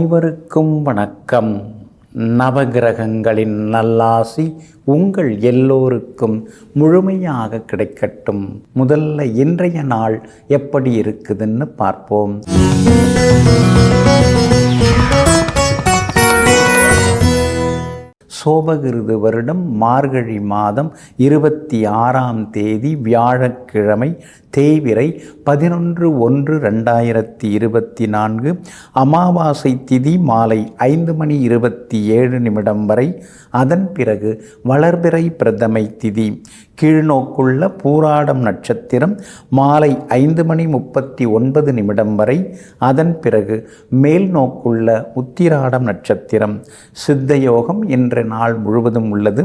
அனைவருக்கும் வணக்கம். நவகிரகங்களின் நல்லாசி உங்கள் எல்லோருக்கும் முழுமையாக கிடைக்கட்டும். முதல்ல இன்றைய நாள் எப்படி இருக்குதுன்னு பார்ப்போம். சோபகிருது வருடம் மார்கழி மாதம் 26ஆம் தேதி வியாழக்கிழமை, தேய்பிறை 11/1/2024. அமாவாசை திதி மாலை 5:27 வரை. அதன் பிறகு வளர்பிறை பிரதமை திதி. கீழ்நோக்குள்ள பூராடம் நட்சத்திரம் மாலை 5:39 வரை. அதன் பிறகு மேல் நோக்குள்ள உத்திராடம் நட்சத்திரம். சித்தயோகம் என்ற நாள் முழுவதும் உள்ளது.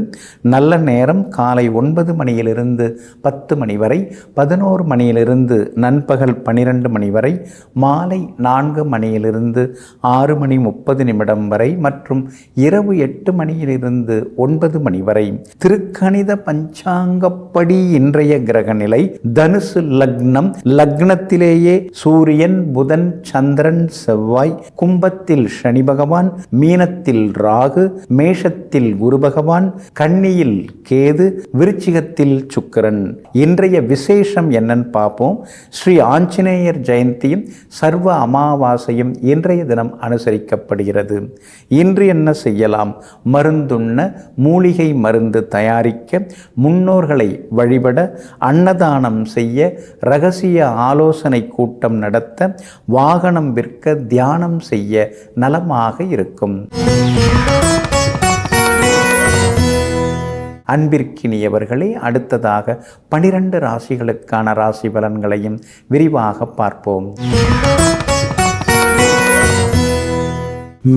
நல்ல நேரம் காலை 9 மணியிலிருந்து 10 மணி வரை, 11 மணியிலிருந்து நண்பகல் 12 மணி வரை, மாலை 4 மணியிலிருந்து 6:30 வரை மற்றும் இரவு 8 மணியிலிருந்து 9 மணி வரை. திருக்கணித பஞ்சாங்கப்படி இன்றைய கிரக நிலை தனுசு லக்னம். லக்னத்திலேயே சூரியன், புதன், சந்திரன், செவ்வாய். கும்பத்தில் சனி பகவான், மீனத்தில் ராகு, மேஷத்தில் குரு பகவான், கன்னியில் கேது, விருச்சிகத்தில் சுக்கிரன். இன்றைய விசேஷம் என்னன்னு பார்ப்போம். ஸ்ரீ ஆஞ்சநேயர் ஜெயந்தியும் சர்வ அமாவாசையும் இன்றைய தினம் அனுசரிக்கப்படுகிறது. இன்று என்ன செய்யலாம்? மருந்துண்ண, மூலிகை மருந்து தயாரிக்க, முன்னோர்களை வழிபட, அன்னதானம் செய்ய, இரகசிய ஆலோசனை கூட்டம் நடத்த, வாகனம் விற்க, தியானம் செய்ய நலமாக இருக்கும். அன்பிற்கினியவர்களே, அடுத்ததாக 12 ராசிகளுக்கான ராசி பலன்களையும் விரிவாக பார்ப்போம்.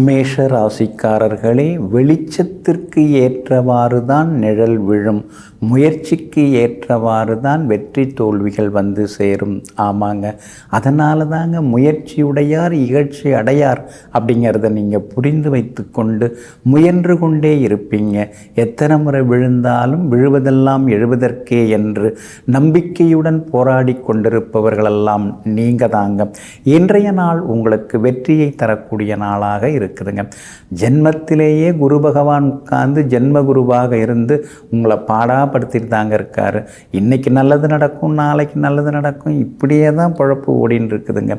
மேஷ ராசிக்காரர்களே, வெளிச்சத்திற்கு ஏற்றவாறு தான் நிழல் விழும், முயற்சிக்கு ஏற்றவாறு தான் வெற்றி தோல்விகள் வந்து சேரும். ஆமாங்க, அதனால தாங்க முயற்சியுடையார் இகழ்ச்சி அடையார் அப்படிங்கிறத நீங்கள் புரிந்து வைத்து கொண்டு முயன்று கொண்டே இருப்பீங்க. எத்தனை முறை விழுந்தாலும் விழுவதெல்லாம் எழுவதற்கே என்று நம்பிக்கையுடன் போராடி கொண்டிருப்பவர்களெல்லாம் நீங்கள் தாங்க. இன்றைய நாள் உங்களுக்கு வெற்றியை தரக்கூடிய நாளாக இருக்குதுங்க. ஜென்மத்திலேயே குரு பகவான் உட்கார்ந்து ஜென்ம குருவாக இருந்து உங்களை பாடாப்படுத்திட்டு தாங்க இருக்காரு. இன்னைக்கு நல்லது நடக்கும், நாளைக்கு நல்லது நடக்கும், இப்படியே தான் பொழப்பு ஓடின்னு இருக்குதுங்க.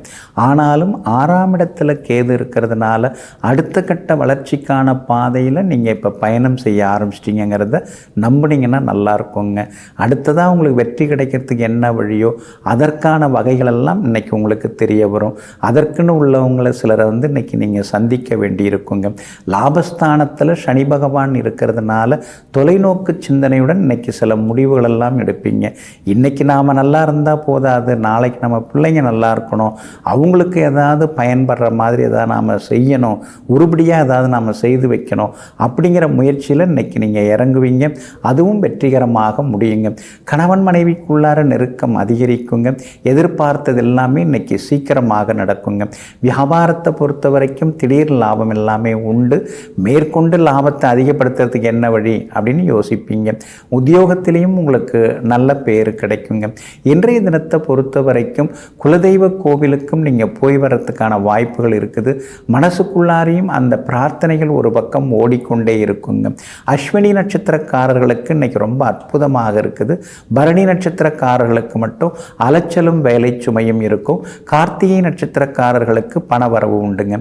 ஆனாலும் 6ஆம் இடத்துல கேது இருக்கிறதுனால அடுத்த கட்ட வளர்ச்சிக்கான பாதையில் நீங்கள் இப்போ பயணம் செய்ய ஆரம்பிச்சிட்டிங்கிறத நம்புனீங்கன்னா நல்லா இருக்குங்க. அடுத்ததாக உங்களுக்கு வெற்றி கிடைக்கிறதுக்கு என்ன வழியோ அதற்கான வகைகளெல்லாம் இன்னைக்கு உங்களுக்கு தெரிய வரும். அதற்குன்னு உள்ளவங்களை சிலரை இன்னைக்கு நீங்கள் சந்திக்க வேண்டியிருக்குங்க. லாபஸ்தானத்தில் சனி பகவான் இருக்கிறதுனால தொலைநோக்கு சிந்தனையுடன் இன்னைக்கு சில முடிவுகள் எல்லாம் எடுப்பீங்க. இன்னைக்கு நாம் நல்லா இருந்தால் போதாது, நாளைக்கு நம்ம பிள்ளைங்க நல்லா இருக்கணும், அவங்களுக்கு ஏதாவது பயன்படுற மாதிரி ஏதாவது நாம் செய்யணும், உருப்படியாக ஏதாவது நாம் செய்து வைக்கணும் அப்படிங்கிற முயற்சியில் இன்னைக்கு நீங்கள் இறங்குவீங்க. அதுவும் வெற்றிகரமாக முடியுங்க. கணவன் மனைவிக்குள்ளார நெருக்கம் அதிகரிக்குங்க. எதிர்பார்த்தது எல்லாமே இன்னைக்கு சீக்கிரமாக நடக்குங்க. வியாபாரத்தை பொறுத்த வரைக்கும் திடீர் லாபம் எல்லாமே உண்டு. மேற்கொண்டு லாபத்தை அதிகப்படுத்துறதுக்கு என்ன வழி அப்படின்னு யோசிப்பீங்க. உத்தியோகத்திலையும் உங்களுக்கு நல்ல பேர் கிடைக்குங்க. இன்றைய தினத்தை பொறுத்த வரைக்கும் குலதெய்வ கோவிலுக்கும் நீங்கள் போய் வர்றதுக்கான வாய்ப்புகள் இருக்குது. மனசுக்குள்ளாரையும் அந்த பிரார்த்தனைகள் ஒரு பக்கம் ஓடிக்கொண்டே இருக்குங்க. அஸ்வினி நட்சத்திரக்காரர்களுக்கு இன்னைக்கு ரொம்ப அற்புதமாக இருக்குது. பரணி நட்சத்திரக்காரர்களுக்கு மட்டும் அலைச்சலும் வேலை சுமையும் இருக்கும். கார்த்திகை நட்சத்திரக்காரர்களுக்கு பணவரவு உண்டுங்க.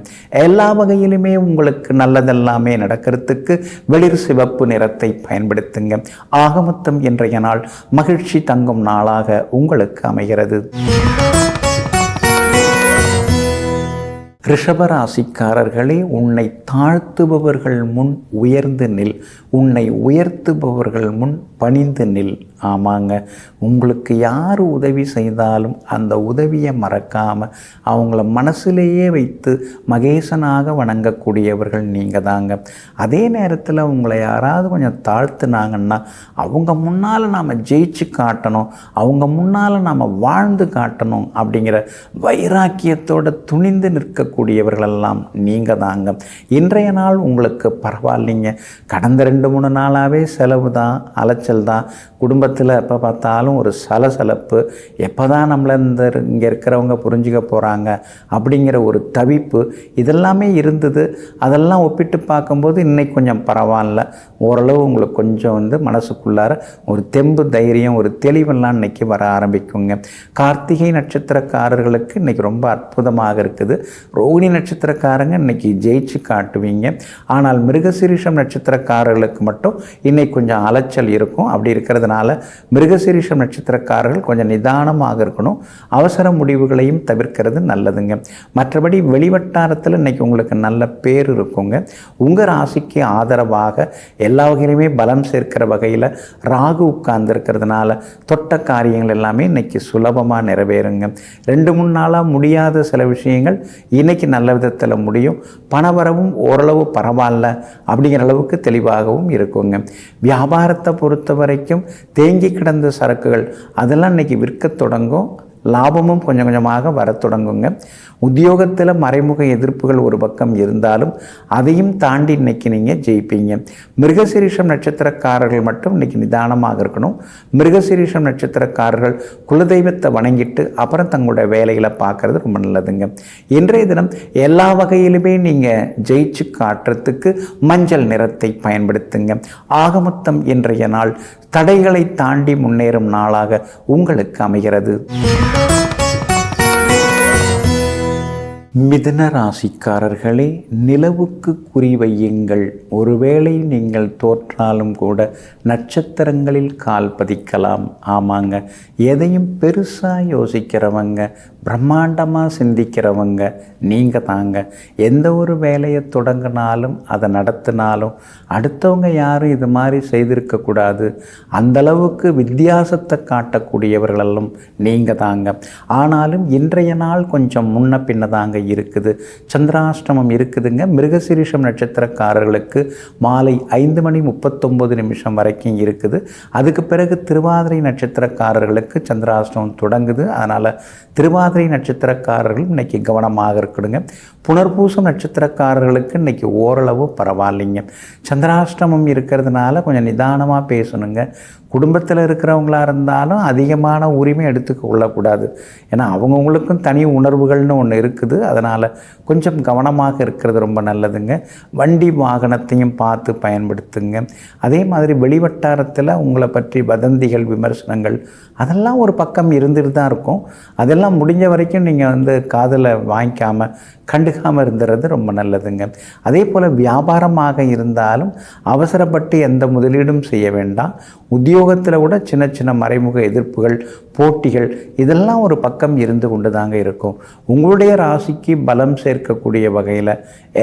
எல்லா வகையிலுமே உங்களுக்கு நல்லதெல்லாமே நடக்கிறதுக்கு வெளிர் சிவப்பு நிறத்தை பயன்படுத்துங்க. ஆகமொத்தம் இன்றைய நாள் மகிழ்ச்சி தங்கும் நாளாக உங்களுக்கு அமைகிறது. ரிஷபராசிக்காரர்களே, உன்னை தாழ்த்துபவர்கள் முன் உயர்ந்து நில், உன்னை உயர்த்துபவர்கள் முன் பணிந்து நில். ஆமாங்க, உங்களுக்கு யார் உதவி செய்தாலும் அந்த உதவியை மறக்காமல் அவங்கள மனசிலேயே வைத்து மகேசனாக வணங்கக்கூடியவர்கள் நீங்கள் தாங்க. அதே நேரத்தில் உங்களை யாராவது கொஞ்சம் தாழ்த்துனாங்கன்னா அவங்க முன்னால் நாம் ஜெயிச்சு காட்டணும், அவங்க முன்னால் நாம் வாழ்ந்து காட்டணும் அப்படிங்கிற வைராக்கியத்தோடு துணிந்து நிற்கக்கூடியவர்களெல்லாம் நீங்கள் தாங்க. இன்றைய நாள் உங்களுக்கு பரவாயில்லைங்க. கடந்த 2-3 நாளாகவே செலவு தான், அலைச்சல் அலைச்சல் தான். குடும்பத்தில் எப்போ பார்த்தாலும் ஒரு சலசலப்பு, எப்போ தான் நம்மளை இங்கே இருக்கிறவங்க புரிஞ்சுக்க போகிறாங்க அப்படிங்கிற ஒரு தவிப்பு, இதெல்லாமே இருந்தது. அதெல்லாம் ஒப்பிட்டு பார்க்கும்போது இன்னைக்கு கொஞ்சம் பரவாயில்ல. ஓரளவு உங்களுக்கு கொஞ்சம் மனசுக்குள்ளார ஒரு தெம்பு, தைரியம், ஒரு தெளிவெல்லாம் இன்றைக்கி வர ஆரம்பிக்குங்க. கார்த்திகை நட்சத்திரக்காரர்களுக்கு இன்றைக்கி ரொம்ப அற்புதமாக இருக்குது. ரோகிணி நட்சத்திரக்காரங்க இன்றைக்கி ஜெயிச்சு காட்டுவீங்க. ஆனால் மிருகசீரிஷம் நட்சத்திரக்காரர்களுக்கு மட்டும் இன்றைக்கி கொஞ்சம் அலைச்சல் இருக்கும். அப்படி இருக்கிறதுனால மிருகசீரிஷம் நட்சத்திரக்காரர்கள் கொஞ்சம் நிதானமாக இருக்கணும். அவசர முடிவுகளையும் தவிர்க்கிறது நல்லதுங்க. மற்றபடி வெளிவட்டாரத்தில் இன்றைக்கி உங்களுக்கு நல்ல பேர் இருக்குங்க. உங்கள் ராசிக்கு ஆதரவாக எல்லா வகையிலுமே பலம் சேர்க்கிற வகையில் ராகு உட்கார்ந்துருக்கிறதுனால தொட்ட காரியங்கள் எல்லாமே இன்றைக்கி சுலபமாக நிறைவேறுங்க. 2-3 நாளாக முடியாத சில விஷயங்கள் இன்றைக்கி நல்ல விதத்தில் முடியும். பணவரவும் ஓரளவு பரவாயில்ல அப்படிங்கிற அளவுக்கு தெளிவாகவும் இருக்குங்க. வியாபாரத்தை பொறுத்த வரைக்கும் தேங்கி கிடந்த சரக்குகள் அதெல்லாம் இன்றைக்கி விற்க தொடங்கும். லாபமும் கொஞ்சம் கொஞ்சமாக வர தொடங்குங்க. உத்தியோகத்தில் மறைமுக எதிர்ப்புகள் ஒரு பக்கம் இருந்தாலும் அதையும் தாண்டி இன்றைக்கி நீங்கள் ஜெயிப்பீங்க. மிருகசீரிஷம் நட்சத்திரக்காரர்கள் மட்டும் இன்றைக்கி நிதானமாக இருக்கணும். மிருகசீரிஷம் நட்சத்திரக்காரர்கள் குலதெய்வத்தை வணங்கிட்டு அப்புறம் தங்களுடைய வேலைகளை பார்க்குறது ரொம்ப நல்லதுங்க. இன்றைய தினம் எல்லா வகையிலுமே நீங்கள் ஜெயிச்சு காட்டுறதுக்கு மஞ்சள் நிறத்தை பயன்படுத்துங்க. ஆகமொத்தம் இன்றைய நாள் தடைகளை தாண்டி முன்னேறும் நாளாக உங்களுக்கு அமைகிறது. மிதுன ராசிக்காரர்களே, நிலவுக்கு குறிவையுங்கள். ஒருவேளை நீங்கள் தோற்றாலும் கூட நட்சத்திரங்களில் கால் பதிக்கலாம். ஆமாங்க, எதையும் பெருசாக யோசிக்கிறவங்க, பிரம்மாண்டமாக சிந்திக்கிறவங்க நீங்கள் தாங்க. எந்த ஒரு வேலையை தொடங்கினாலும் அதை நடத்தினாலும் அடுத்தவங்க யாரும் இது மாதிரி செய்திருக்கக்கூடாது, அந்தளவுக்கு வித்தியாசத்தை காட்டக்கூடியவர்களெல்லாம் நீங்கள் தாங்க. ஆனாலும் இன்றைய நாள் கொஞ்சம் முன்ன பின்ன தாங்க இருக்குது. சந்திராஷ்டமம் இருக்குதுங்க. மிருகசீரிஷம் நட்சத்திரக்காரர்களுக்கு மாலை 5:39 வரைக்கும் இருக்குது. அதுக்கு பிறகு திருவாதிரை நட்சத்திரக்காரர்களுக்கு சந்திராஷ்டமம் தொடங்குது. அதனால் திருவாதிரை நட்சத்திரக்காரர்கள் இன்றைக்கி கவனமாக இருக்கணுங்க. புனர்பூசம் நட்சத்திரக்காரர்களுக்கு இன்றைக்கி ஓரளவு பரவாயில்லைங்க. சந்திராஷ்டமம் இருக்கிறதுனால கொஞ்சம் நிதானமாக பேசணுங்க. குடும்பத்தில் இருக்கிறவங்களாக இருந்தாலும் அதிகமான உரிமை எடுத்துக்க கொள்ளக்கூடாது. ஏன்னா அவங்கவுங்களுக்கும் தனி உணர்வுகள்னு ஒன்று இருக்குது. அதனால் கொஞ்சம் கவனமாக இருக்கிறது ரொம்ப நல்லதுங்க. வண்டி வாகனத்தையும் பார்த்து பயன்படுத்துங்க. அதே மாதிரி வெளிவட்டாரத்தில் உங்களை பற்றி வதந்திகள், விமர்சனங்கள் அதெல்லாம் ஒரு பக்கம் இருந்துட்டு தான் இருக்கும். அதெல்லாம் முடிஞ்ச வரைக்கும் நீங்கள் காதில் வாங்கிக்காமல் கண்டுக்காமல் இருந்துறது ரொம்ப நல்லதுங்க. அதே போல் வியாபாரமாக இருந்தாலும் அவசரப்பட்டு எந்த முதலீடும் செய்ய வேண்டாம். உத்தியோகத்தில் கூட சின்ன சின்ன மறைமுக எதிர்ப்புகள், போட்டிகள் இதெல்லாம் ஒரு பக்கம் இருந்து கொண்டு தாங்க இருக்கும். உங்களுடைய ராசிக்கு பலம் சேர்க்கக்கூடிய வகையில்,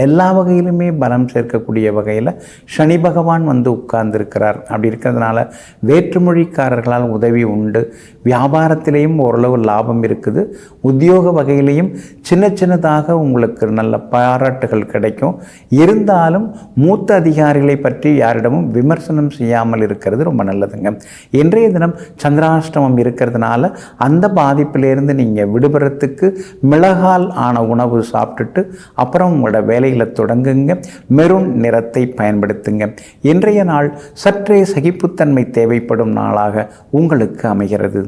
எல்லா வகையிலுமே பலம் சேர்க்கக்கூடிய வகையில் சனி பகவான் உட்கார்ந்துருக்கிறார். அப்படி இருக்கிறதுனால வேற்றுமொழிக்காரர்களால் உதவி உண்டு. வியாபாரத்திலேயும் ஓரளவு லாபம் இருக்குது. உத்தியோக வகையிலையும் சின்ன சின்னதாக உங்களுக்கு நல்ல பாராட்டுகள் கிடைக்கும். இருந்தாலும் மூத்த அதிகாரிகளை பற்றி யாரிடமும் விமர்சனம் செய்யாமல் இருக்கிறது ரொம்ப நல்லதுங்க. இன்றைய தினம் சந்திராஷ்டமம் இருக்கிறதுனால அந்த பாதிப்பிலிருந்து நீங்கள் விடுபடுறதுக்கு மிளகால் ஆன உணவு சாப்பிட்டுட்டு அப்புறம் உங்களோட வேலைகளை தொடங்குங்க. மெரூன் நிறத்தை பயன்படுத்துங்க. இன்றைய நாள் சற்றே சகிப்புத்தன்மை தேவைப்படும் நாளாக உங்களுக்கு அமைகிறது.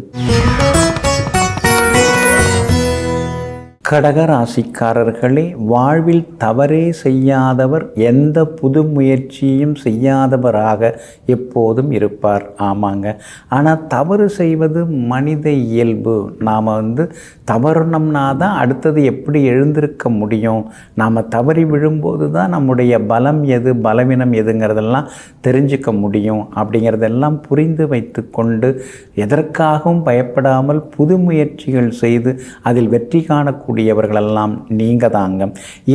கடக ராசிக்காரர்களே, வாழ்வில் தவறே செய்யாதவர் எந்த புது முயற்சியும் செய்யாதவராக எப்போதும் இருப்பார். ஆமாங்க, ஆனால் தவறு செய்வது மனித இயல்பு. நாம் தவறுனோம்னா தான் அடுத்தது எப்படி எழுந்திருக்க முடியும். நாம் தவறி விழும்போது தான் நம்முடைய பலம் எது, பலவீனம் எதுங்கிறதெல்லாம் தெரிஞ்சுக்க முடியும். அப்படிங்கிறதெல்லாம் புரிந்து வைத்து கொண்டு எதற்காகவும் பயப்படாமல் புது முயற்சிகள் செய்து அதில் வெற்றி காணக்கூடியவர்களெல்லாம் நீங்கள் தாங்க.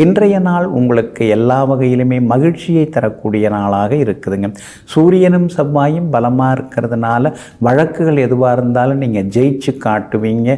இன்றைய நாள் உங்களுக்கு எல்லா வகையிலுமே மகிழ்ச்சியை தரக்கூடிய நாளாக இருக்குதுங்க. சூரியனும் செவ்வாயும் பலமாக இருக்கிறதுனால வழக்குகள் எதுவாக இருந்தாலும் நீங்கள் ஜெயிச்சு காட்டுவீங்க.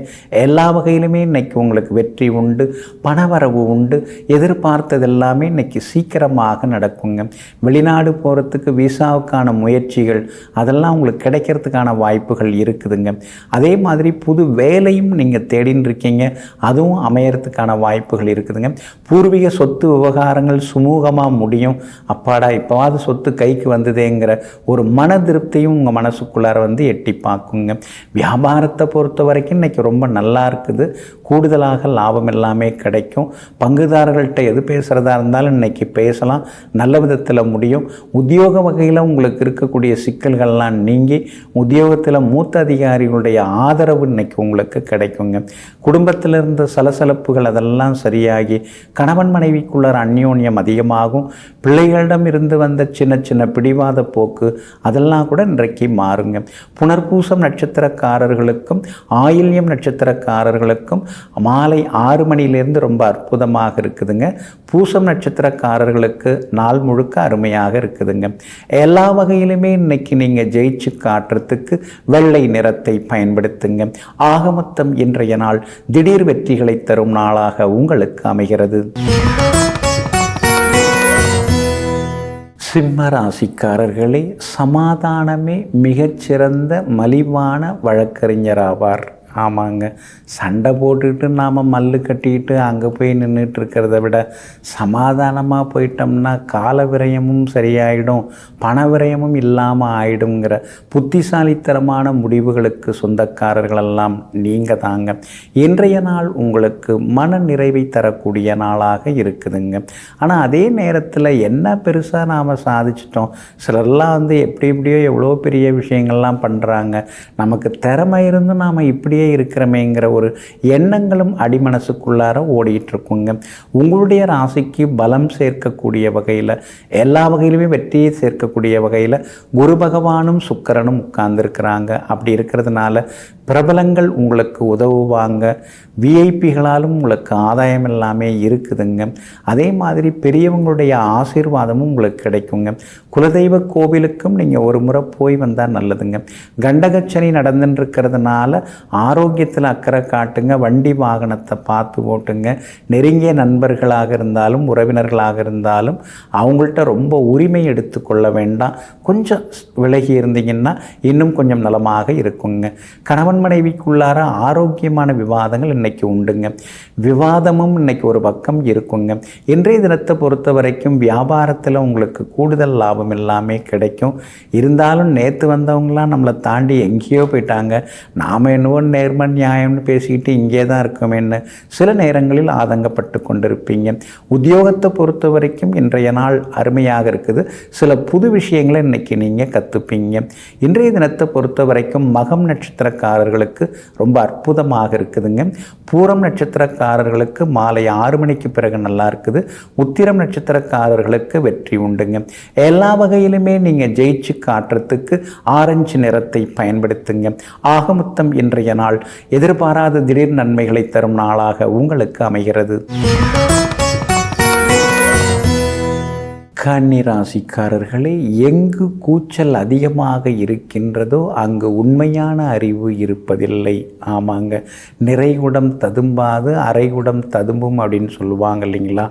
எல்லா வகையிலுமே இன்னைக்கு உங்களுக்கு வெற்றி உண்டு, பணவரவு உண்டு. எதிர்பார்த்தது எல்லாமே இன்னைக்கு சீக்கிரமாக நடக்குங்க. வெளிநாடு போகிறதுக்கு விசாவுக்கான முயற்சிகள் அதெல்லாம் உங்களுக்கு கிடைக்கிறதுக்கான வாய்ப்புகள் இருக்குதுங்க. அதே மாதிரி புது வேலையும் நீங்கள் தேடின்னு இருக்கீங்க, அதுவும் அமையறதுக்கான வாய்ப்புகள் இருக்குதுங்க. பூர்வீக சொத்து விவகாரங்கள் சுமூகமாக முடியும். அப்பாடா இப்போவாது சொத்து கைக்கு வந்ததேங்கிற ஒரு மன திருப்தியும் உங்கள் மனசுக்குள்ளார எட்டி பார்க்குங்க. வியாபாரத்தை பொறுத்த வரைக்கும் இன்றைக்கி ரொம்ப நல்லா இருக்குது. கூடுதலாக லாபம் எல்லாமே கிடைக்கும். பங்குதாரர்கள்ட்ட எது பேசுகிறதா இருந்தாலும் இன்றைக்கி பேசலாம், நல்ல விதத்தில் முடியும். உத்தியோக வகையில் உங்களுக்கு இருக்கக்கூடிய சிக்கல்கள்லாம் நீங்கி உத்தியோகத்தில் மூத்த அதிகாரிகளுடைய ஆதரவு இன்றைக்கி உங்களுக்கு கிடைக்குங்க. குடும்பத்தில் இருந்த சலசலப்புகள் அதெல்லாம் சரியாகி கணவன் மனைவிக்குள்ளார அந்யோன்யம் அதிகமாகும். பிள்ளைகளிடம் இருந்து வந்த சின்ன சின்ன பிடிவாத போக்கு அதெல்லாம் கூட இன்றைக்கு மாறுங்க. புனர்பூசம் நட்சத்திரக்காரர்களுக்கும் ஆயில்யம் நட்சத்திரக்காரர்களுக்கும் மாலை 6 மணியிலிருந்து ரொம்ப அற்புதமாக இருக்குதுங்க. பூசம் நட்சத்திரக்காரர்களுக்கு நாள் முழுக்க அருமையாக இருக்குதுங்க. எல்லா வகையிலுமே இன்னைக்கு நீங்கள் ஜெயிச்சு காட்டுறதுக்கு வெள்ளை நிறத்தை பயன்படுத்துங்க. ஆக மொத்தம் இன்றைய நாள் திடீர் வெற்றிகளை தரும் நாளாக உங்களுக்கு அமைகிறது. சிம்ம ராசிக்காரர்களே, சமாதானமே மிகச்சிறந்த மலிவான வழக்கறிஞராவார். ஆமாங்க, சண்டை போட்டுக்கிட்டு நாம் மல்லு கட்டிக்கிட்டு அங்கே போய் நின்றுட்டு இருக்கிறத விட சமாதானமாக போயிட்டோம்னா கால விரயமும் சரியாயிடும், பண விரயமும் இல்லாமல் ஆயிடுங்கிற புத்திசாலித்தனமான முடிவுகளுக்கு சொந்தக்காரர்களெல்லாம் நீங்கள் தாங்க. இன்றைய நாள் உங்களுக்கு மன நிறைவை தரக்கூடிய நாளாக இருக்குதுங்க. ஆனால் அதே நேரத்தில் என்ன பெருசாக நாம் சாதிச்சிட்டோம், சிலர்லாம் எப்படியோ எவ்வளோ பெரிய விஷயங்கள்லாம் பண்ணுறாங்க, நமக்கு திறமை இருந்து நாம் இப்படியே இருக்கிறமேங்கிற ஒரு எண்ணங்களும் அடிமனசுக்குள்ளார ஓடிட்டுருக்குங்க. உங்களுடைய ராசிக்கு பலம் சேர்க்கக்கூடிய வகையில், எல்லா வகையிலுமே வெற்றியை சேர்க்கக்கூடிய வகையில் குரு பகவானும் சுக்கிரனும் உட்கார்ந்துருக்கிறாங்க. அப்படி இருக்கிறதுனால பிரபலங்கள் உங்களுக்கு உதவுவாங்க. விஐபிகளாலும் உங்களுக்கு ஆதாயம் எல்லாமே இருக்குதுங்க. அதே மாதிரி பெரியவங்களுடைய ஆசீர்வாதமும் உங்களுக்கு கிடைக்குங்க. குலதெய்வ கோவிலுக்கும் நீங்கள் ஒரு முறை போய் வந்தால் நல்லதுங்க. கண்டகச்சனி நடந்துட்டுருக்கிறதுனால ஆரோக்கியத்தில் அக்கறை காட்டுங்க. வண்டி வாகனத்தை பார்த்து ஓட்டுங்க. நெருங்கிய நண்பர்களாக இருந்தாலும் உறவினர்களாக இருந்தாலும் அவங்கள்ட்ட ரொம்ப உரிமை எடுத்துக்கொள்ள வேண்டாம். கொஞ்சம் விலகி இருந்தீங்கன்னா இன்னும் கொஞ்சம் நலமாக இருக்குங்க. கணவன் மனைவிக்குள்ளார ஆரோக்கியமான விவாதங்கள் இன்னைக்கு உண்டுங்க. விவாதமும் இன்னைக்கு ஒரு பக்கம் இருக்குங்க. இன்றைய தினத்தை பொறுத்த வரைக்கும் வியாபாரத்தில் உங்களுக்கு கூடுதல் லாபம் எல்லாமே கிடைக்கும். இருந்தாலும் நேற்று வந்தவங்களாம் நம்மளை தாண்டி எங்கேயோ போயிட்டாங்க, நாம் என்னவோ நேர்ம நியாயம்னு பேசிக்கிட்டு இங்கே தான் இருக்கோமேன்னு சில நேரங்களில் ஆதங்கப்பட்டு கொண்டிருப்பீங்க. உத்தியோகத்தை பொறுத்த வரைக்கும் இன்றைய நாள் அருமையாக இருக்குது. சில புது விஷயங்களை இன்னைக்கு நீங்கள் கற்றுப்பீங்க. இன்றைய தினத்தை பொறுத்த வரைக்கும் மகம் நட்சத்திரக்காரர்களுக்கு ரொம்ப அற்புதமாக இருக்குதுங்க. பூரம் நட்சத்திரக்காரர்களுக்கு மாலை 6 மணிக்கு பிறகு நல்லா இருக்குது. உத்திரம் நட்சத்திரக்காரர்களுக்கு வெற்றி உண்டுங்க. எல்லா வகையிலுமே நீங்கள் ஜெயிச்சு காட்டுறதுக்கு ஆரஞ்சு நிறத்தை பயன்படுத்துங்க. ஆக மொத்தம் இன்றைய நாள் எதிர்பாராத திடீர் நன்மைகளை தரும் நாளாக உங்களுக்கு அமைகிறது. கன்னி ராசிக்காரர்களே, எங்கு கூச்சல் அதிகமாக இருக்கின்றதோ அங்கு உண்மையான அறிவு இருப்பதில்லை. ஆமாங்க, நிறைகுடம் ததும்பாது அரைகுடம் ததும்பும் அப்படின்னு சொல்லுவாங்க இல்லைங்களா?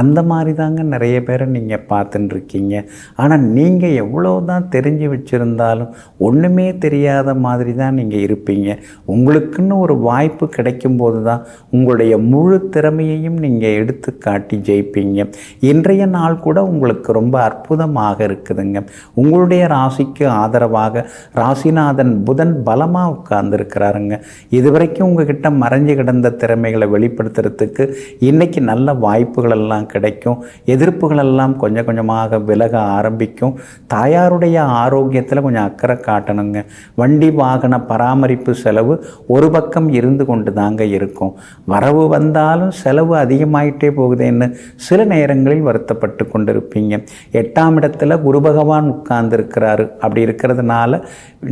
அந்த மாதிரி தாங்க நிறைய பேரை நீங்கள் பார்த்துட்டு இருக்கீங்க. ஆனால் நீங்கள் எவ்வளோ தான் தெரிஞ்சு வச்சுருந்தாலும் ஒன்றுமே தெரியாத மாதிரி தான் நீங்கள் இருப்பீங்க. உங்களுக்குன்னு ஒரு வாய்ப்பு கிடைக்கும்போது தான் உங்களுடைய முழு திறமையையும் நீங்கள் எடுத்து காட்டி ஜெயிப்பீங்க. இன்றைய நாள் கூட உங்களுக்கு ரொம்ப அற்புதமாக இருக்குதுங்க. உங்களுடைய ராசிக்கு ஆதரவாக ராசிநாதன் புதன் பலமாக உட்கார்ந்துருக்கிறாருங்க. இதுவரைக்கும் உங்ககிட்ட மறைஞ்சு கிடந்த திறமைகளை வெளிப்படுத்துறதுக்கு இன்னைக்கு நல்ல வாய்ப்புகள் எல்லாம் கிடைக்கும். எதிர்ப்புகள் எல்லாம் கொஞ்சம் கொஞ்சமாக விலக ஆரம்பிக்கும். தாயாருடைய ஆரோக்கியத்தில் கொஞ்சம் அக்கறை காட்டணுங்க. வண்டி வாகன பராமரிப்பு செலவு ஒரு பக்கம் இருந்து கொண்டு தாங்க இருக்கும். வரவு வந்தாலும் செலவு அதிகமாயிட்டே போகுதுன்னு சில நேரங்களில் வருத்தப்பட்டு கொண்டிருப்பீங்க. 8ஆம் இடத்துல குரு பகவான் உட்கார்ந்துருக்கிறாரு. அப்படி இருக்கிறதுனால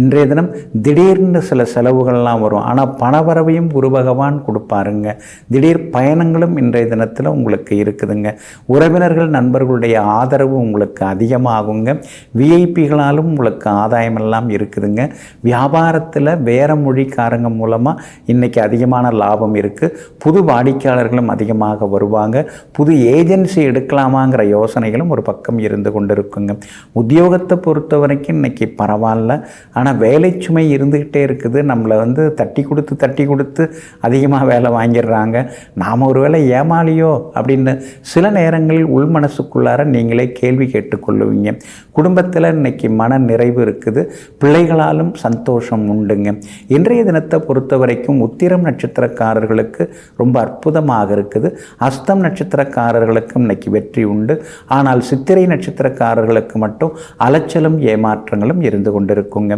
இன்றைய தினம் திடீர்னு சில செலவுகள்லாம் வரும். ஆனால் பணவரவையும் குரு பகவான் கொடுப்பாருங்க. திடீர் பயணங்களும் இன்றைய தினத்தில் உங்களுக்கு இருக்குதுங்க. உறவினர்கள் நண்பர்களுடைய ஆதரவு உங்களுக்கு அதிகமாகுங்க. விஐபிகளாலும் உங்களுக்கு ஆதாயம் எல்லாம் இருக்குதுங்க. வியாபாரத்தில் வேற மொழிக்காரங்க மூலமாக இன்றைக்கி அதிகமான லாபம் இருக்குது. புது வாடிக்கையாளர்களும் அதிகமாக வருவாங்க. புது ஏஜென்சி எடுக்கலாமாங்கிற யோசனைகளும் ஒரு பக்கம் இருந்து கொண்டிருக்குங்க. உத்தியோகத்தை பொறுத்த வரைக்கும் இன்றைக்கி பரவாயில்ல, ஆனால் வேலை சுமை இருந்துக்கிட்டே இருக்குது. நம்மளை தட்டி கொடுத்து அதிகமாக வேலை வாங்கிடுறாங்க. நாம் ஒரு வேளை ஏமாளியோ அப்படின்னு சில நேரங்களில் உள் மனசுக்குள்ளார நீங்களே கேள்வி கேட்டுக்கொள்ளுவீங்க. குடும்பத்தில் இன்றைக்கி மன நிறைவு இருக்குது, பிள்ளைகளாலும் சந்தோஷம் உண்டுங்க. இன்றைய தினத்தை பொறுத்த வரைக்கும் உத்திரம் நட்சத்திரக்காரர்களுக்கு ரொம்ப அற்புதமாக இருக்குது. அஸ்தம் நட்சத்திரக்காரர்களுக்கும் இன்றைக்கி வெற்றி உண்டு. ஆனால் சித்திரை நட்சத்திரக்காரர்களுக்கு மட்டும் அலைச்சலும் ஏமாற்றங்களும் இருந்து கொண்டிருக்குங்க.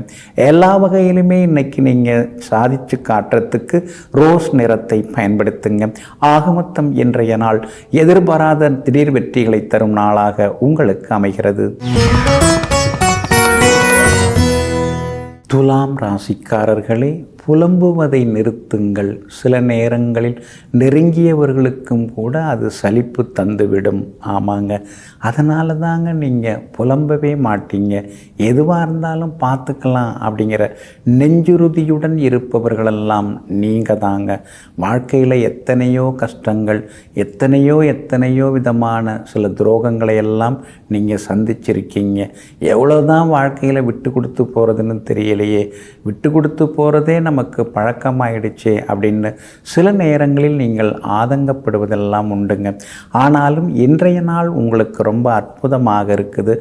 எல்லா வகையிலுமே இன்றைக்கி நீங்கள் சாதித்து காட்டுறதுக்கு ரோஸ் நிறத்தை பயன்படுத்துங்க. ஆகமொத்தம் இன்றைய நாள் எதிர்பாராத திடீர் வெற்றிகளை தரும் நாளாக உங்களுக்கு அமைகிறது. துலாம் ராசிக்காரர்களே, புலம்புவதை நிறுத்துங்கள். சில நேரங்களில் நெருங்கியவர்களுக்கும் கூட அது சலிப்பு தந்துவிடும். ஆமாங்க, அதனால தாங்க நீங்கள் புலம்பவே மாட்டீங்க. எதுவாக இருந்தாலும் பார்த்துக்கலாம் அப்படிங்கிற நெஞ்சுறுதியுடன் இருப்பவர்களெல்லாம் நீங்கள் தாங்க. வாழ்க்கையில் எத்தனையோ கஷ்டங்கள், எத்தனையோ விதமான சில துரோகங்களை எல்லாம் நீங்கள் சந்திச்சிருக்கீங்க. எவ்வளோதான் வாழ்க்கையில் விட்டு கொடுத்து போகிறதுன்னு தெரியலையே, விட்டு கொடுத்து போகிறதே நமக்கு பழக்கமாயிடுச்சே அப்படின்னு சில நேரங்களில் நீங்கள் ஆதங்கப்படுவதெல்லாம் உண்டுங்க. ஆனாலும் இன்றைய நாள் உங்களுக்கு ரொம்ப அற்புதமாக இருக்குது.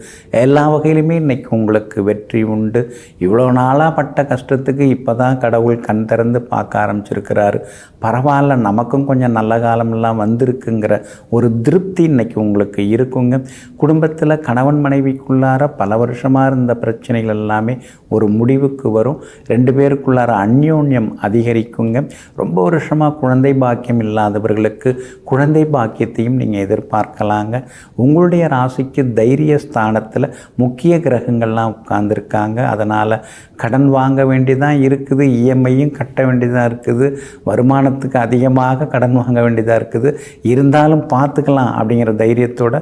எல்லா வகையிலுமே இன்றைக்கி உங்களுக்கு வெற்றி உண்டு. இவ்வளோ நாளாக பட்ட கஷ்டத்துக்கு இப்போ தான் கடவுள் கண் திறந்து பார்க்க ஆரம்பிச்சிருக்கிறாரு. பரவாயில்ல, நமக்கும் கொஞ்சம் நல்ல காலமெல்லாம் வந்திருக்குங்கிற ஒரு திருப்தி இன்றைக்கி உங்களுக்கு இருக்குங்க. குடும்பத்தில் கணவன் மனைவிக்குள்ளார பல வருஷமாக இருந்த பிரச்சனைகள் எல்லாமே ஒரு முடிவுக்கு வரும். 2 பேருக்குள்ளார அந்யோன்யம் அதிகரிக்குங்க. ரொம்ப வருஷமாக குழந்தை பாக்கியம் இல்லாதவர்களுக்கு குழந்தை பாக்கியத்தையும் நீங்கள் எதிர்பார்க்கலாங்க. உங்களுடைய ராசிக்கு தைரிய ஸ்தானத்தில் முக்கிய கிரகங்கள்லாம் உட்கார்ந்துருக்காங்க. அதனால் கடன் வாங்க வேண்டியதான் இருக்குது, இஎம்ஐயும் கட்ட வேண்டியதாக இருக்குது, வருமானத்துக்கு அதிகமாக கடன் வாங்க வேண்டியதாக இருக்குது. இருந்தாலும் பார்த்துக்கலாம் அப்படிங்கிற தைரியத்தோட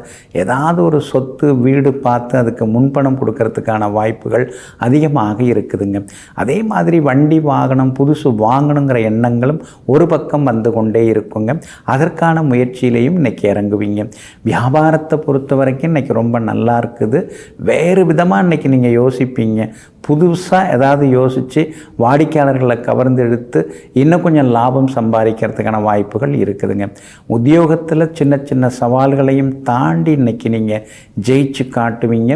ஏதாவது ஒரு சொத்து வீடு பார்த்து அதுக்கு முன்பணம் கொடுக்கறதுக்கான வாய்ப்புகள் அதிகமாக இருக்குதுங்க. அதே மாதிரி வண்டி வாகனம் புதுசு வாங்கணுங்கிற எண்ணங்களும் ஒரு பக்கம் வந்து கொண்டே இருக்குங்க. அதற்கான முயற்சியிலையும் இன்றைக்கி இறங்குவீங்க. வியாபாரத்தை பொறுத்த வரைக்கும் இன்றைக்கி ரொம்ப நல்லா இருக்குது. வேறு விதமாக இன்றைக்கி நீங்கள் யோசிப்பீங்க. புதுசாக ஏதாவது யோசித்து வாடிக்கையாளர்களை கவர்ந்து எடுத்து இன்னும் கொஞ்சம் லாபம் சம்பாதிக்கிறதுக்கான வாய்ப்புகள் இருக்குதுங்க. உத்தியோகத்தில் சின்ன சின்ன சவால்களையும் தாண்டி இன்றைக்கி நீங்கள் ஜெயிச்சு காட்டுவீங்க.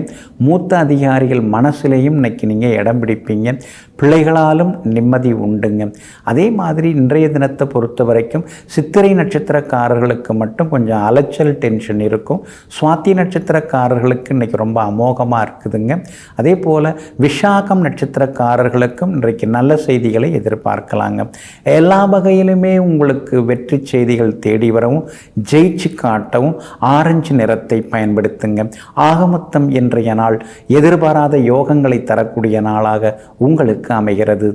மூத்த அதிகாரிகள் மனசுலையும் இன்றைக்கி நீங்கள் இடம் பிடிப்பீங்க. பிள்ளைகளாலும் நிம்மதி உண்டுங்க. அதே மாதிரி இன்றைய தினத்தை பொறுத்த வரைக்கும் சித்திரை நட்சத்திரக்காரர்களுக்கு மட்டும் கொஞ்சம் அலைச்சல் டென்ஷன் இருக்கும். சுவாதி நட்சத்திரக்காரர்களுக்கு இன்றைக்கி ரொம்ப அமோகமாக இருக்குதுங்க. அதே போல் விஷாகம் நட்சத்திரக்காரர்களுக்கும் இன்றைக்கு நல்ல செய்திகளை எதிர்பார்க்கலாங்க. எல்லா வகையிலுமே உங்களுக்கு வெற்றி செய்திகள் தேடி வரவும் ஜெயிச்சு காட்டவும் ஆரஞ்சு நிறத்தை பயன்படுத்துங்க. ஆகமொத்தம் இன்றைய நாள் எதிர்பாராத யோகங்களை தரக்கூடிய நாளாக உங்களுக்கு அமைகிறது.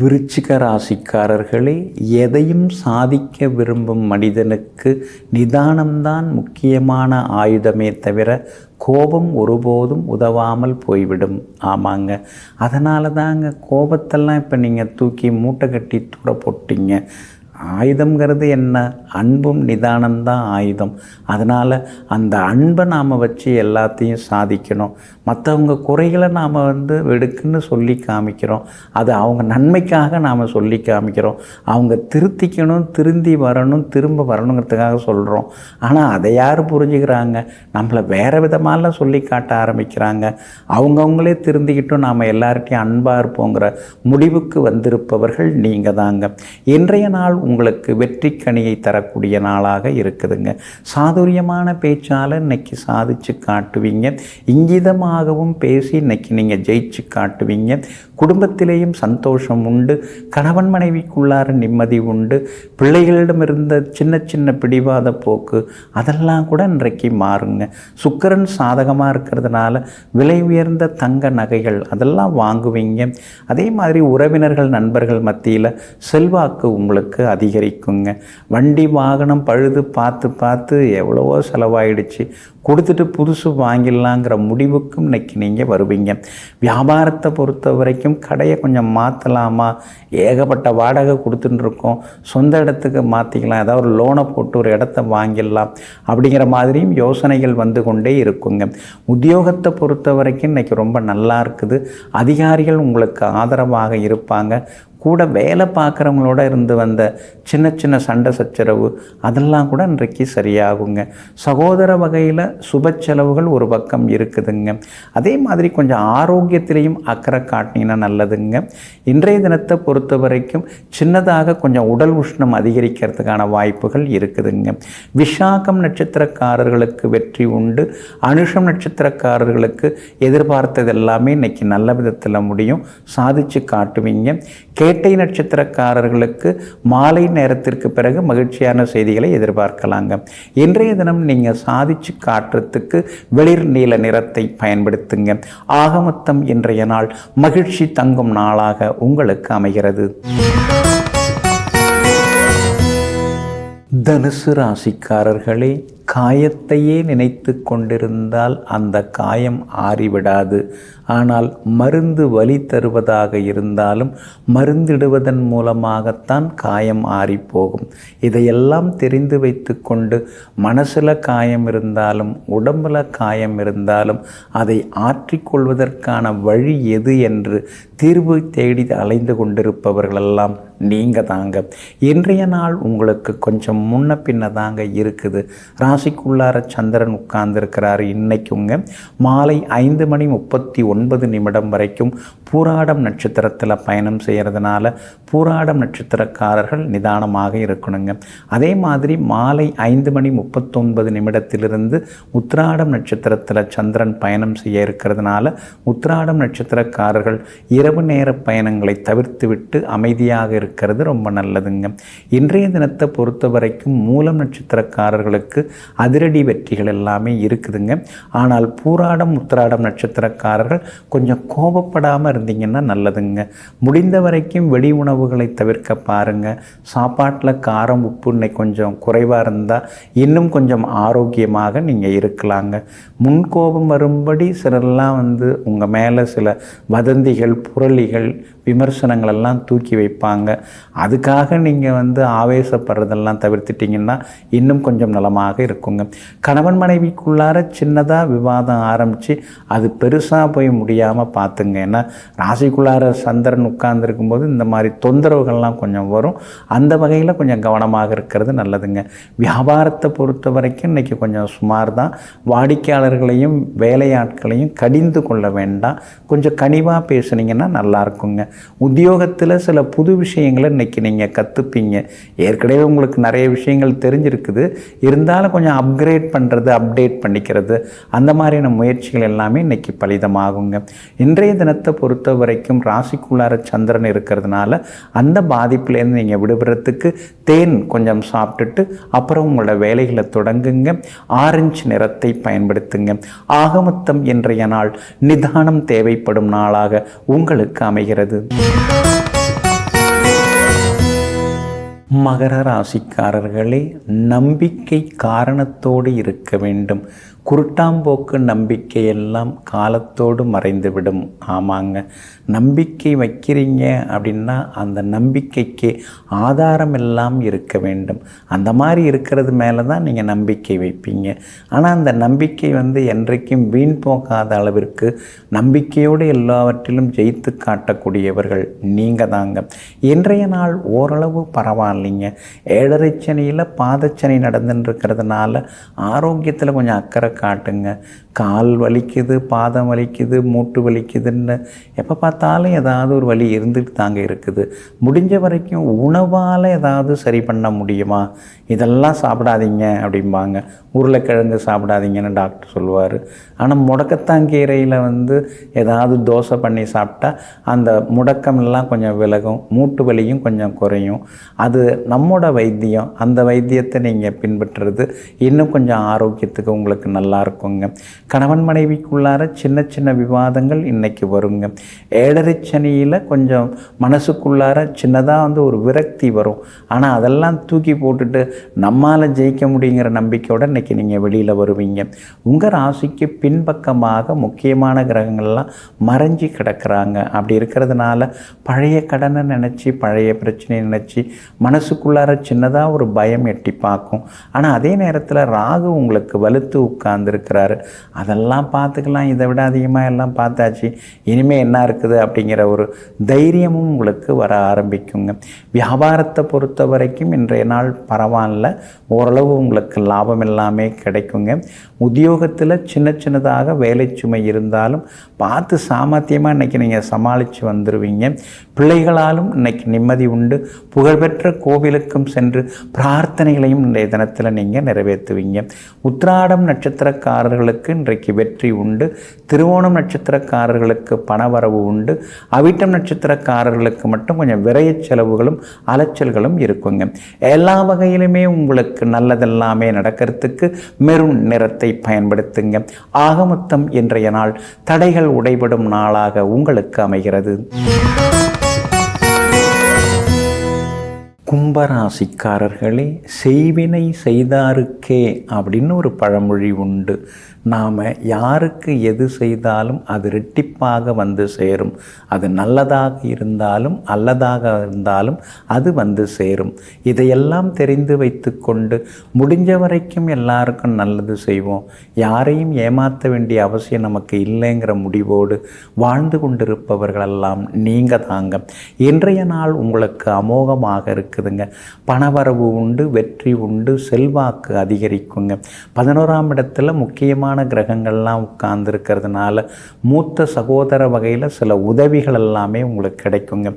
விருச்சிக ராசிக்காரர்களே, எதையும் சாதிக்க விரும்பும் மனிதனுக்கு நிதானம்தான் முக்கியமான ஆயுதமே தவிர கோபம் ஒருபோதும் உதவாமல் போய்விடும். ஆமாங்க, அதனால தாங்க கோபத்தெல்லாம் இப்போ நீங்கள் தூக்கி மூட்டை கட்டி தூர போட்டீங்க. ஆயுதங்கிறது என்ன? அன்பும் நிதானம்தான் ஆயுதம். அதனால் அந்த அன்பை நாம் வச்சு எல்லாத்தையும் சாதிக்கணும். மற்றவங்க குறைகளை நாம் வெடுக்குன்னு சொல்லி காமிக்கிறோம். அது அவங்க நன்மைக்காக நாம் சொல்லி காமிக்கிறோம். அவங்க திருத்திக்கணும், திருந்தி வரணும், திரும்ப வரணுங்கிறதுக்காக சொல்கிறோம். ஆனால் அதை யார் புரிஞ்சுக்கிறாங்க? நம்மளை வேறு விதமாலாம் சொல்லி காட்ட ஆரம்பிக்கிறாங்க. அவங்கவுங்களே திருந்திக்கிட்டும் நாம் எல்லார்ட்டையும் அன்பாக இருப்போங்கிற முடிவுக்கு வந்திருப்பவர்கள் நீங்கள் தாங்க. இன்றைய நாள் உங்களுக்கு வெற்றி கனியை தரக்கூடிய நாளாக இருக்குதுங்க. சாதுரியமான பேச்சால் இன்னைக்கு சாதிச்சு காட்டுவீங்க. இங்கிதமாகவும் பேசி இன்னைக்கு நீங்கள் ஜெயிச்சு காட்டுவீங்க. குடும்பத்திலேயும் சந்தோஷம் உண்டு. கணவன் மனைவிக்குள்ளார நிம்மதி உண்டு. பிள்ளைகளிடம் இருந்த சின்ன சின்ன பிடிவாத போக்கு அதெல்லாம் கூட இன்றைக்கு மாறுங்க. சுக்கிரன் சாதகமாக இருக்கிறதுனால விலை உயர்ந்த தங்க நகைகள் அதெல்லாம் வாங்குவீங்க. அதே மாதிரி உறவினர்கள் நண்பர்கள் மத்தியில் செல்வாக்கு உங்களுக்கு அதிகரிக்குங்க. வண்டி வாகனம் பழுது பார்த்து பார்த்து எவ்வளவோ செலவாயிடுச்சு, கொடுத்துட்டு புதுசு வாங்கிடலாங்கிற முடிவுக்கும் இன்றைக்கி நீங்கள் வருவீங்க. வியாபாரத்தை பொறுத்த வரைக்கும் கடையை கொஞ்சம் மாற்றலாமா, ஏகப்பட்ட வாடகை கொடுத்துட்டுருக்கோம், சொந்த இடத்துக்கு மாற்றிக்கலாம், ஏதாவது ஒரு லோனை போட்டு ஒரு இடத்த வாங்கிடலாம் அப்படிங்கிற மாதிரியும் யோசனைகள் வந்து கொண்டே இருக்குங்க. உத்தியோகத்தை பொறுத்த வரைக்கும் இன்றைக்கி ரொம்ப நல்லா இருக்குது. அதிகாரிகள் உங்களுக்கு ஆதரவாக இருப்பாங்க. கூட வேலை பார்க்குறவங்களோட இருந்து வந்த சின்ன சின்ன சண்டை சச்சரவு அதெல்லாம் கூட இன்றைக்கு சரியாகுங்க. சகோதர வகையில் சுப செலவுகள் ஒரு பக்கம் இருக்குதுங்க. அதே மாதிரி கொஞ்சம் ஆரோக்கியத்திலையும் அக்கறை காட்டினீங்கன்னா நல்லதுங்க. இன்றைய தினத்தை பொறுத்த வரைக்கும் சின்னதாக கொஞ்சம் உடல் உஷ்ணம் அதிகரிக்கிறதுக்கான வாய்ப்புகள் இருக்குதுங்க. விசாகம் நட்சத்திரக்காரர்களுக்கு வெற்றி உண்டு. அனுஷம் நட்சத்திரக்காரர்களுக்கு எதிர்பார்த்தது எல்லாமே இன்றைக்கி நல்ல விதத்தில் முடியும், சாதிச்சு காட்டுவீங்க. கேட்டை நட்சத்திரக்காரர்களுக்கு மாலை நேரத்திற்கு பிறகு மகிழ்ச்சியான செய்திகளை எதிர்பார்க்கலாங்க. இன்றைய தினம் நீங்கள் சாதிச்சு காட்டுறதுக்கு வெளிர் நீல நிறத்தை பயன்படுத்துங்க. ஆக மொத்தம் இன்றைய நாள் மகிழ்ச்சி தங்கும் நாளாக உங்களுக்கு அமைகிறது. தனுசு ராசிக்காரர்களே, காயத்தையே நினைத்து கொண்டிருந்தால் அந்த காயம் ஆறிவிடாது. ஆனால் மருந்து வலி தருவதாக இருந்தாலும் மருந்திடுவதன் மூலமாகத்தான் காயம் ஆறிப்போகும். இதையெல்லாம் தெரிந்து வைத்து கொண்டு மனசில் காயம் இருந்தாலும் உடம்பில் காயம் இருந்தாலும் அதை ஆற்றிக்கொள்வதற்கான வழி எது என்று தீர்வு தேடி அலைந்து கொண்டிருப்பவர்களெல்லாம் நீங்கள் தாங்க. இன்றைய நாள் உங்களுக்கு கொஞ்சம் முன்ன பின்ன தாங்க இருக்குது. ராசிக்குள்ளார சந்திரன் உட்கார்ந்துருக்கிறாரு. இன்னைக்குங்க மாலை 5:39 வரைக்கும் பூராடம் நட்சத்திரத்தில் பயணம் செய்கிறதுனால பூராடம் நட்சத்திரக்காரர்கள் நிதானமாக இருக்கணுங்க. அதே மாதிரி மாலை 5:39 உத்திராடம் நட்சத்திரத்தில் சந்திரன் பயணம் செய்ய இருக்கிறதுனால உத்திராடம் நட்சத்திரக்காரர்கள் இரவு நேர பயணங்களை தவிர்த்து விட்டு அமைதியாக இருக்கிறது ரொம்ப நல்லதுங்க. இன்றைய தினத்தை பொறுத்த வரைக்கும் மூலம் நட்சத்திரக்காரர்களுக்கு அதிரடி வெற்றிகள் எல்லாமே இருக்குதுங்க. ஆனால் பூராடம் உத்திராடம் நட்சத்திரக்காரர்கள் கொஞ்சம் கோபப்படாமல் இருந்தீங்கன்னா நல்லதுங்க. முடிந்த வரைக்கும் வெடி உணவுகளை தவிர்க்க பாருங்கள். சாப்பாட்டில் காரம் உப்பு இன்னைக்கு கொஞ்சம் குறைவாக இருந்தால் இன்னும் கொஞ்சம் ஆரோக்கியமாக நீங்கள் இருக்கலாங்க. முன்கோபம் வரும்படி சிலரெல்லாம் உங்கள் மேலே சில வதந்திகள் புரளிகள் விமர்சனங்கள் எல்லாம் தூக்கி வைப்பாங்க. அதுக்காக நீங்கள் ஆவேசப்படுறதெல்லாம் தவிர்த்துட்டிங்கன்னா இன்னும் கொஞ்சம் நலமாக இருக்குங்க. கணவன் மனைவிக்குள்ளார சின்னதாக விவாதம் ஆரம்பித்து அது பெருசாக போய் முடியாமல் பார்த்துங்க. ஏன்னா ராசிக்குள்ளார சந்திரன் உட்கார்ந்துருக்கும் போது இந்த மாதிரி தொந்தரவுகள்லாம் கொஞ்சம் வரும். அந்த வகையில் கொஞ்சம் கவனமாக இருக்கிறது நல்லதுங்க. வியாபாரத்தை பொறுத்த வரைக்கும் இன்றைக்கி கொஞ்சம் சுமார் தான். வாடிக்கையாளர்களையும் வேலையாட்களையும் கடிந்து கொள்ள வேண்டாம். கொஞ்சம் கனிவாக பேசுனீங்கன்னா நல்லா இருக்குங்க. உத்தியோகத்தில் சில புது விஷயங்களை இன்றைக்கி நீங்கள் கற்றுப்பீங்க. ஏற்கனவே உங்களுக்கு நிறைய விஷயங்கள் தெரிஞ்சிருக்குது, இருந்தாலும் கொஞ்சம் அப்கிரேட் பண்ணுறது அப்டேட் பண்ணிக்கிறது அந்த மாதிரியான முயற்சிகள் எல்லாமே இன்றைக்கி பலிதமாகுங்க. இன்றைய தினத்தை பொறுத்த வரைக்கும் ராசிக்குள்ளார சந்திரன் இருக்கிறதுனால அந்த பாதிப்புலேருந்து நீங்கள் விடுபடுறதுக்கு தேன் கொஞ்சம் சாப்பிட்டுட்டு அப்புறம் உங்களோட வேலைகளை தொடங்குங்க. ஆரஞ்சு நிறத்தை பயன்படுத்துங்க. ஆகமொத்தம் இன்றைய நாள் நிதானம் தேவைப்படும் நாளாக உங்களுக்கு அமைகிறது. மகர ராசிக்காரர்களே, நம்பிக்கை காரணத்தோடு இருக்க வேண்டும். குருட்டாம்போக்கு நம்பிக்கையெல்லாம் காலத்தோடு மறைந்துவிடும். ஆமாங்க, நம்பிக்கை வைக்கிறீங்க அப்படின்னா அந்த நம்பிக்கைக்கு ஆதாரம் எல்லாம் இருக்க வேண்டும். அந்த மாதிரி இருக்கிறது மேலே தான் நீங்கள் நம்பிக்கை வைப்பீங்க. ஆனால் அந்த நம்பிக்கை என்றைக்கும் வீண் போகாத அளவிற்கு நம்பிக்கையோடு எல்லாவற்றிலும் ஜெயித்து காட்டக்கூடியவர்கள் நீங்கள் தாங்க. இன்றைய நாள் ஓரளவு பரவாயில்லைங்க. ஏழரை சனியில் பாதச்சனி நடந்துட்டுருக்கிறதுனால ஆரோக்கியத்தில் கொஞ்சம் அக்கறை காட்டுங்க. கால் வலிக்குது, பாதம் வலிக்குது, மூட்டு வலிக்குதுன்னு எப்போ பார்த்தாலும் ஏதாவது ஒரு வலி இருந்துட்டு தாங்க இருக்குது. முடிஞ்ச வரைக்கும் உணவால் ஏதாவது சரி பண்ண முடியுமா? இதெல்லாம் சாப்பிடாதீங்க அப்படிம்பாங்க. உருளைக்கிழங்கு சாப்பிடாதீங்கன்னு டாக்டர் சொல்லுவார். ஆனால் முடக்கத்தாங்கீரையில் ஏதாவது தோசை பண்ணி சாப்பிட்டா அந்த முடக்கமெல்லாம் கொஞ்சம் விலகும், மூட்டு வலியும் கொஞ்சம் குறையும். அது நம்மோட வைத்தியம். அந்த வைத்தியத்தை நீங்கள் பின்பற்றுறது இன்னும் கொஞ்சம் ஆரோக்கியத்துக்கு உங்களுக்கு நல்ல நல்லா இருக்குங்க. கணவன் மனைவிக்குள்ளார சின்ன சின்ன விவாதங்கள் இன்றைக்கி வருங்க. 7.5 சனியில் கொஞ்சம் மனசுக்குள்ளார சின்னதாக ஒரு விரக்தி வரும். ஆனால் அதெல்லாம் தூக்கி போட்டுட்டு நம்மால் ஜெயிக்க முடியுங்கிற நம்பிக்கையோடு இன்றைக்கி நீங்கள் வெளியில் வருவீங்க. உங்கள் ராசிக்கு பின்பக்கமாக முக்கியமான கிரகங்கள்லாம் மறைஞ்சி கிடக்கிறாங்க. அப்படி இருக்கிறதுனால பழைய கடனை நினச்சி பழைய பிரச்சனையை நினச்சி மனசுக்குள்ளார சின்னதாக ஒரு பயம் எட்டி பார்க்கும். ஆனால் அதே நேரத்தில் ராகு உங்களுக்கு வலுத்து உட்கார்ந்துருக்கிறாரு. அதெல்லாம் பார்த்துக்கலாம், இதை விட அதிகமாக எல்லாம் பார்த்தாச்சு, இனிமேல் என்ன இருக்குது அப்படிங்கிற ஒரு தைரியமும் உங்களுக்கு வர ஆரம்பிக்குங்க. வியாபாரத்தை பொறுத்த வரைக்கும் இன்றைய நாள் பரவாயில்ல, ஓரளவு உங்களுக்கு லாபம் எல்லாமே கிடைக்குங்க. உத்தியோகத்தில் சின்ன சின்னதாக வேலை சுமை இருந்தாலும் பார்த்து சாமர்த்தியமாக இன்றைக்கி நீங்கள் சமாளித்து வந்துடுவீங்க. பிள்ளைகளாலும் இன்றைக்கி நிம்மதி உண்டு. புகழ்பெற்ற கோவிலுக்கும் சென்று பிரார்த்தனைகளையும் இன்றைய தினத்தில் நீங்கள் நிறைவேற்றுவீங்க. உத்திராடம் நட்சத்திரக்காரர்களுக்கு இன்றைக்கு வெற்றி உண்டு. திருவோணம் நட்சத்திரக்காரர்களுக்கு பணவரவு உண்டு. அவிட்டம் நட்சத்திரக்காரர்களுக்கு மட்டும் கொஞ்சம் விரைய செலவுகளும் அலைச்சல்களும் இருக்குங்க. எல்லா வகையிலுமே உங்களுக்கு நல்லதெல்லாமே நடக்கிறதுக்கு மெரூன் நிறத்தை பயன்படுத்துங்க. ஆகமொத்தம் இன்றைய நாள் தடைகள் உடைபடும் நாளாக உங்களுக்கு அமைகிறது. கும்பராசிக்காரர்களே, செய்வினை செய்தாருக்கே அப்படின்னு ஒரு பழமொழி உண்டு. நாம் யாருக்கு எது செய்தாலும் அது ரெட்டிப்பாக வந்து சேரும். அது நல்லதாக இருந்தாலும் அல்லதாக இருந்தாலும் அது வந்து சேரும். இதையெல்லாம் தெரிந்து வைத்து கொண்டு முடிஞ்ச வரைக்கும் எல்லாருக்கும் நல்லது செய்வோம். யாரையும் ஏமாற்ற வேண்டிய அவசியம் நமக்கு இல்லைங்கிற முடிவோடு வாழ்ந்து கொண்டிருப்பவர்களெல்லாம் நீங்கள் தாங்க. இன்றைய நாள் உங்களுக்கு அமோகமாக இருக்குதுங்க. பணவரவு உண்டு, வெற்றி உண்டு, செல்வாக்கு அதிகரிக்குங்க. 11ஆம் இடத்துல முக்கியமான கிரகங்கள்லாம் உட்கார்ந்துருக்கிறதுனால மூத்த சகோதர வகையில் சில உதவிகள் எல்லாமே உங்களுக்கு கிடைக்குங்க.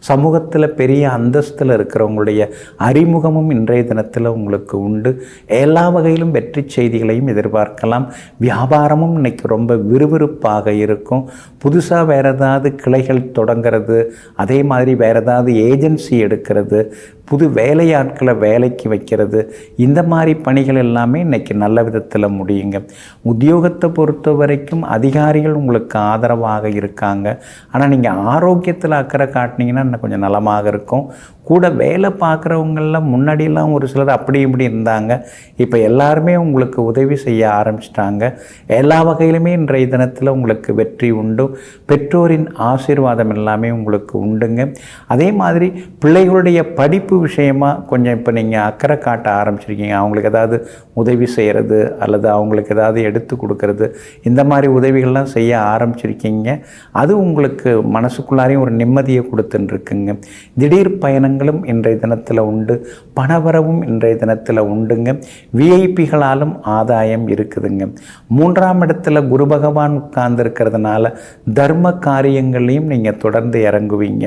சமூகத்தில் பெரிய அந்தஸ்தில் இருக்கிறவங்களுடைய அறிமுகமும் இன்றைய தினத்தில் உங்களுக்கு உண்டு. எல்லா வகையிலும் வெற்றி செய்திகளையும் எதிர்பார்க்கலாம். வியாபாரமும் இன்னைக்கு ரொம்ப விறுவிறுப்பாக இருக்கும். புதுசாக வேறு ஏதாவது கிளைகள் தொடங்கிறது, அதே மாதிரி வேறு ஏதாவது ஏஜென்சி எடுக்கிறது, புது வேலையாட்களை வேலைக்கு வைக்கிறது, இந்த மாதிரி பணிகள் எல்லாமே இன்றைக்கி நல்ல விதத்தில் முடியுங்க. உத்தியோகத்தை பொறுத்த வரைக்கும் அதிகாரிகள் உங்களுக்கு ஆதரவாக இருக்காங்க. ஆனால் நீங்கள் ஆரோக்கியத்தில் அக்கறை காட்டினீங்கன்னா இன்னும் கொஞ்சம் நலமாக இருக்கும். கூட வேலை பார்க்குறவங்களில் முன்னாடியெல்லாம் ஒரு சிலர் அப்படி இப்படி இருந்தாங்க. இப்போ எல்லாருமே உங்களுக்கு உதவி செய்ய ஆரம்பிச்சிட்டாங்க. எல்லா வகையிலுமே இன்றைய தினத்தில் உங்களுக்கு வெற்றி உண்டு. பெற்றோரின் ஆசீர்வாதம் எல்லாமே உங்களுக்கு உண்டுங்க. அதே மாதிரி பிள்ளைகளுடைய படிப்பு விஷயமாக கொஞ்சம் இப்போ நீங்கள் அக்கறை காட்ட ஆரம்பிச்சிருக்கீங்க. அவங்களுக்கு ஏதாவது உதவி செய்கிறது அல்லது அவங்களுக்கு ஏதாவது எடுத்து கொடுக்கறது, இந்த மாதிரி உதவிகள்லாம் செய்ய ஆரம்பிச்சிருக்கீங்க. அது உங்களுக்கு மனசுக்குள்ளாரையும் ஒரு நிம்மதியை கொடுத்துட்டுருக்குங்க. திடீர் பயணங்களும் இன்றைய தினத்தில் உண்டு. பணவரவும் இன்றைய தினத்தில் உண்டுங்க. விஐபிகளாலும் ஆதாயம் இருக்குதுங்க. 3ஆம் இடத்துல குரு பகவான் உட்கார்ந்துருக்கிறதுனால தர்ம காரியங்களையும் நீங்கள் தொடர்ந்து இறங்குவீங்க.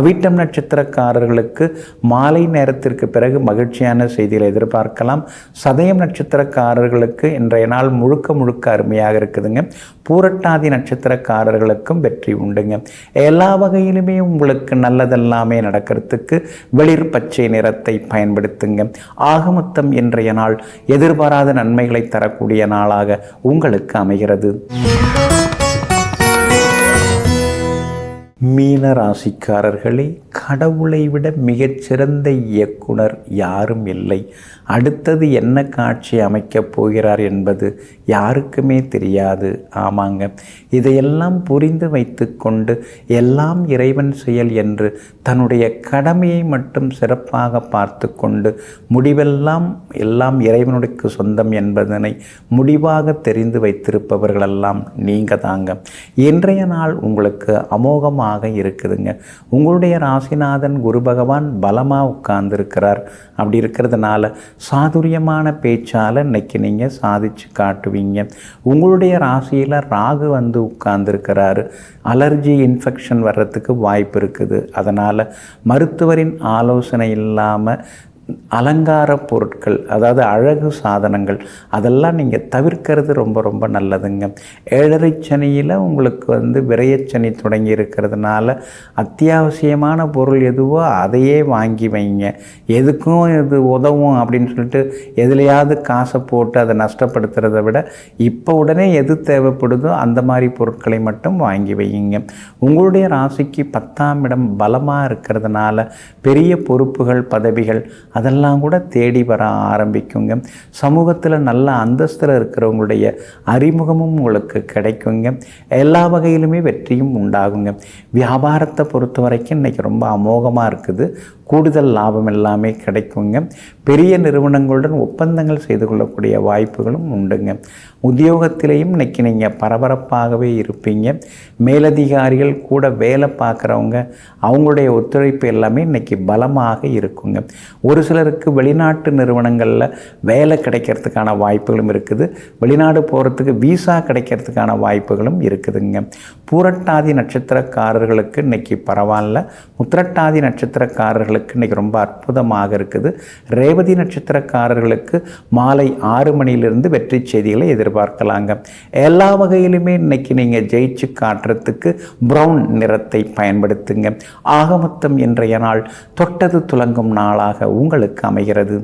அவிட்டம் நட்சத்திரக்காரர்களுக்கு மாலை நேரத்திற்கு பிறகு மகிழ்ச்சியான செய்திகளை எதிர்பார்க்கலாம். சதயம் நட்சத்திரக்காரர்களுக்கு இன்றைய நாள் முழுக்க முழுக்க அருமையாக இருக்குதுங்க. பூரட்டாதி நட்சத்திரக்காரர்களுக்கும் வெற்றி உண்டுங்க. எல்லா வகையிலுமே உங்களுக்கு நல்லதெல்லாமே நடக்கிறதுக்கு வெளிர் பச்சை நிறத்தை பயன்படுத்துங்க. ஆகமொத்தம் இன்றைய நாள் எதிர்பாராத நன்மைகளை தரக்கூடிய நாளாக உங்களுக்கு அமைகிறது. மீன ராசிக்காரர்களே, கடவுளை விட மிகச்சிறந்த இயக்குனர் யாரும் இல்லை. அடுத்தது என்ன காட்சி அமைக்கப் போகிறார் என்பது யாருக்குமே தெரியாது. ஆமாங்க, இதையெல்லாம் புரிந்து வைத்து கொண்டு எல்லாம் இறைவன் செயல் என்று தன்னுடைய கடமையை மட்டும் சிறப்பாக பார்த்து கொண்டு முடிவெல்லாம் எல்லாம் இறைவனுடைய சொந்தம் என்பதனை முடிவாக தெரிந்து வைத்திருப்பவர்களெல்லாம் நீங்கள் தாங்க. இன்றைய நாள் உங்களுக்கு அமோகமாக இருக்குதுங்க. உங்களுடைய ராசிநாதன் குரு பகவான் பலமாக உட்கார்ந்துருக்கிறார். அப்படி இருக்கிறதுனால சாதுரியமான பேச்சால் இன்னைக்கு நீங்கள் சாதிச்சு காட்டுவீங்க. உங்களுடைய ராசியில் ராகு வந்து உட்கார்ந்துருக்கிறாரு. அலர்ஜி இன்ஃபெக்ஷன் வர்றதுக்கு வாய்ப்பு இருக்குது. அதனால் மருத்துவரின் ஆலோசனை இல்லாமல் அலங்கார பொருட்கள், அதாவது அழகு சாதனங்கள், அதெல்லாம் நீங்கள் தவிர்க்கிறது ரொம்ப ரொம்ப நல்லதுங்க. 7.5 சனியில் உங்களுக்கு விரயச்சனி தொடங்கி இருக்கிறதுனால அத்தியாவசியமான பொருள் எதுவோ அதையே வாங்கி வைங்க. எதுக்கும் இது உதவும் அப்படின்னு சொல்லிட்டு எதுலையாவது காசை போட்டு அதை நஷ்டப்படுத்துறதை விட இப்போ உடனே எது தேவைப்படுதோ அந்த மாதிரி பொருட்களை மட்டும் வாங்கி வையுங்க. உங்களுடைய ராசிக்கு 10ஆம் இடம் பலமாக இருக்கிறதுனால பெரிய பொறுப்புகள், பதவிகள் அதெல்லாம் கூட தேடி வர ஆரம்பிக்குங்க. சமூகத்தில் நல்ல அந்தஸ்தில் இருக்கிறவங்களுடைய அறிமுகமும் உங்களுக்கு கிடைக்குங்க. எல்லா வகையிலுமே வெற்றியும் உண்டாகுங்க. வியாபாரத்தை பொறுத்த வரைக்கும் இன்றைக்கி ரொம்ப அமோகமாக இருக்குது. கூடுதல் லாபம் எல்லாமே கிடைக்குங்க. பெரிய நிறுவனங்களுடன் ஒப்பந்தங்கள் செய்து கொள்ளக்கூடிய வாய்ப்புகளும் உண்டுங்க. உத்தியோகத்திலையும் இன்றைக்கி நீங்கள் பரபரப்பாகவே இருப்பீங்க. மேலதிகாரிகள் கூட வேலை பார்க்குறவங்க அவங்களுடைய ஒத்துழைப்பு எல்லாமே இன்றைக்கி பலமாக இருக்குங்க. ஒரு சிலருக்கு வெளிநாட்டு நிறுவனங்களில் வேலை கிடைக்கிறதுக்கான வாய்ப்புகளும் இருக்குது. வெளிநாடு போகிறதுக்கு விசா கிடைக்கிறதுக்கான வாய்ப்புகளும் இருக்குதுங்க. பூரட்டாதி நட்சத்திரக்காரர்களுக்கு இன்றைக்கி பரவாயில்ல. உத்திரட்டாதி நட்சத்திரக்காரர்களுக்கு இன்றைக்கி ரொம்ப அற்புதமாக இருக்குது. ரேவதி நட்சத்திரக்காரர்களுக்கு மாலை 6 மணியிலிருந்து வெற்றி செய்திகளை எதிர்பார்க்கலாங்க. எல்லா வகையிலுமே இன்றைக்கி நீங்கள் ஜெயிச்சு காட்டுறதுக்கு ப்ரௌன் நிறத்தை பயன்படுத்துங்க. ஆகமொத்தம் இன்றைய நாள் தொட்டது துலங்கும் நாளாக உங்களுக்கு அமைகிறது.